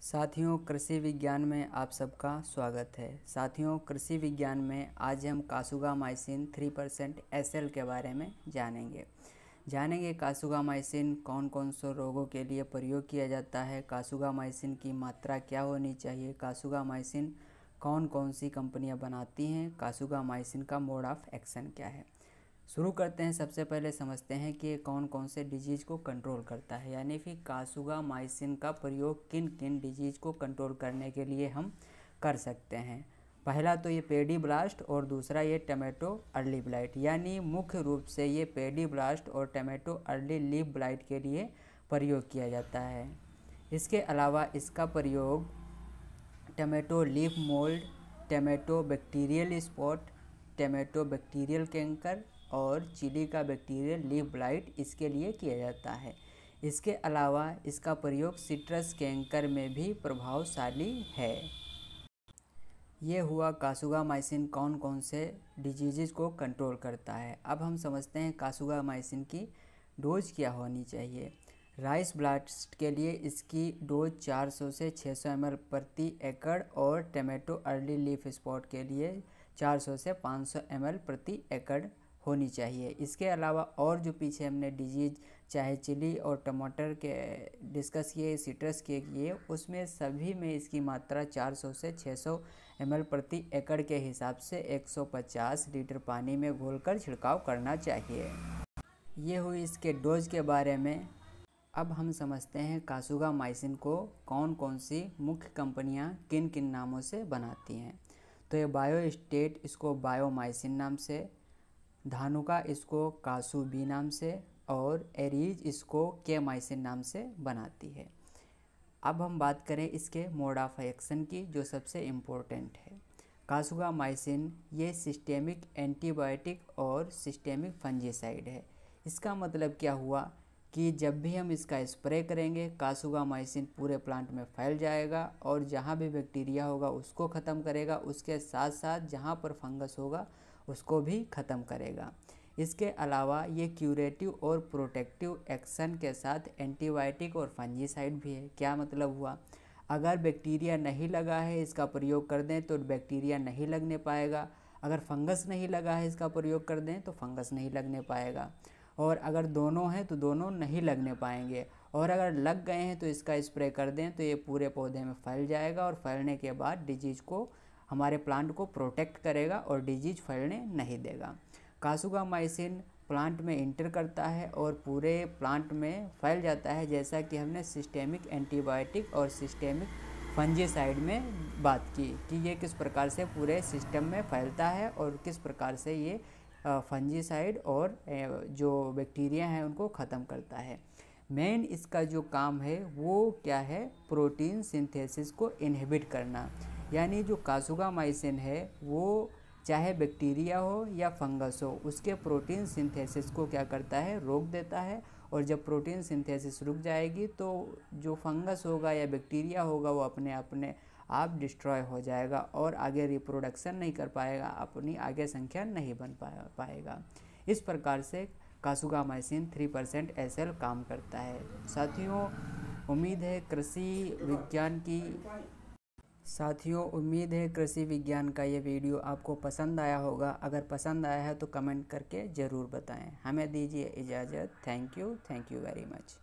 साथियों, कृषि विज्ञान में आप सबका स्वागत है। साथियों, कृषि विज्ञान में आज हम कासुगामाइसिन 3% SL के बारे में जानेंगे कासुगामाइसिन कौन कौन से रोगों के लिए प्रयोग किया जाता है, कासुगामाइसिन की मात्रा क्या होनी चाहिए, कासुगामाइसिन कौन कौन सी कंपनियां बनाती हैं, कासुगामाइसिन का मोड ऑफ एक्शन क्या है। शुरू करते हैं। सबसे पहले समझते हैं कि कौन कौन से डिजीज़ को कंट्रोल करता है, यानी कि कासुगामाइसिन का प्रयोग किन किन डिजीज़ को कंट्रोल करने के लिए हम कर सकते हैं। पहला तो ये पेडी ब्लास्ट और दूसरा ये टमाटो अर्ली ब्लाइट, यानी मुख्य रूप से ये पेडी ब्लास्ट और टमाटो अर्ली लीफ ब्लाइट के लिए प्रयोग किया जाता है। इसके अलावा इसका प्रयोग tomato leaf mould, tomato bacterial spot, tomato bacterial canker और चिली का बैक्टीरियल लीफ ब्लाइट इसके लिए किया जाता है। इसके अलावा इसका प्रयोग सिट्रस कैंकर में भी प्रभावशाली है। ये हुआ कासुगामाइसिन कौन कौन से डिजीज़ को कंट्रोल करता है। अब हम समझते हैं कासुगामाइसिन की डोज क्या होनी चाहिए। राइस ब्लास्ट के लिए इसकी डोज 400 से 600 ml प्रति एकड़ और टमाटो अर्ली लीफ स्पॉट के लिए 400 से 500 ml प्रति एकड़ होनी चाहिए। इसके अलावा और जो पीछे हमने डिजीज चाहे चिली और टमाटर के डिस्कस किए, सिट्रस के किए, उसमें सभी में इसकी मात्रा 400 से 600 ml प्रति एकड़ के हिसाब से 150 लीटर पानी में घोलकर छिड़काव करना चाहिए। ये हुई इसके डोज के बारे में। अब हम समझते हैं कासुगामाइसिन को कौन कौन सी मुख्य कंपनियां किन किन नामों से बनाती हैं। तो ये बायोस्टेट इसको बायोमाइसिन नाम से, धानुका इसको कासु बी नाम से और एरीज इसको केमाइसिन नाम से बनाती है। अब हम बात करें इसके मोड ऑफ एक्शन की, जो सबसे इम्पोर्टेंट है। कासुगामाइसिन ये सिस्टेमिक एंटीबायोटिक और सिस्टेमिक फंजीसाइड है। इसका मतलब क्या हुआ कि जब भी हम इसका स्प्रे करेंगे कासुगामाइसिन पूरे प्लांट में फैल जाएगा और जहाँ भी बैक्टीरिया होगा उसको ख़त्म करेगा, उसके साथ साथ जहाँ पर फंगस होगा उसको भी ख़त्म करेगा। इसके अलावा ये क्यूरेटिव और प्रोटेक्टिव एक्शन के साथ एंटीबायोटिक और फंजीसाइड भी है। क्या मतलब हुआ, अगर बैक्टीरिया नहीं लगा है इसका प्रयोग कर दें तो बैक्टीरिया नहीं लगने पाएगा, अगर फंगस नहीं लगा है इसका प्रयोग कर दें तो फंगस नहीं लगने पाएगा, और अगर दोनों हैं तो दोनों नहीं लगने पाएंगे, और अगर लग गए हैं तो इसका स्प्रे कर दें तो ये पूरे पौधे में फैल जाएगा और फैलने के बाद डिजीज़ को, हमारे प्लांट को प्रोटेक्ट करेगा और डिजीज फैलने नहीं देगा। कासुगामाइसिन प्लांट में इंटर करता है और पूरे प्लांट में फैल जाता है, जैसा कि हमने सिस्टेमिक एंटीबायोटिक और सिस्टेमिक फंजीसाइड में बात की कि ये किस प्रकार से पूरे सिस्टम में फैलता है और किस प्रकार से ये फंजीसाइड और जो बैक्टीरिया हैं उनको ख़त्म करता है। मेन इसका जो काम है वो क्या है, प्रोटीन सिंथेसिस को इनहिबिट करना। यानी जो कासुगामाइसिन है वो चाहे बैक्टीरिया हो या फंगस हो, उसके प्रोटीन सिंथेसिस को क्या करता है, रोक देता है, और जब प्रोटीन सिंथेसिस रुक जाएगी तो जो फंगस होगा या बैक्टीरिया होगा वो अपने आप डिस्ट्रॉय हो जाएगा और आगे रिप्रोडक्शन नहीं कर पाएगा, अपनी आगे संख्या नहीं बन पाएगा। इस प्रकार से कासुगामाइसिन 3% SL काम करता है। साथियों, उम्मीद है कृषि विज्ञान का ये वीडियो आपको पसंद आया होगा। अगर पसंद आया है तो कमेंट करके ज़रूर बताएं। हमें दीजिए इजाज़त। Thank you very much.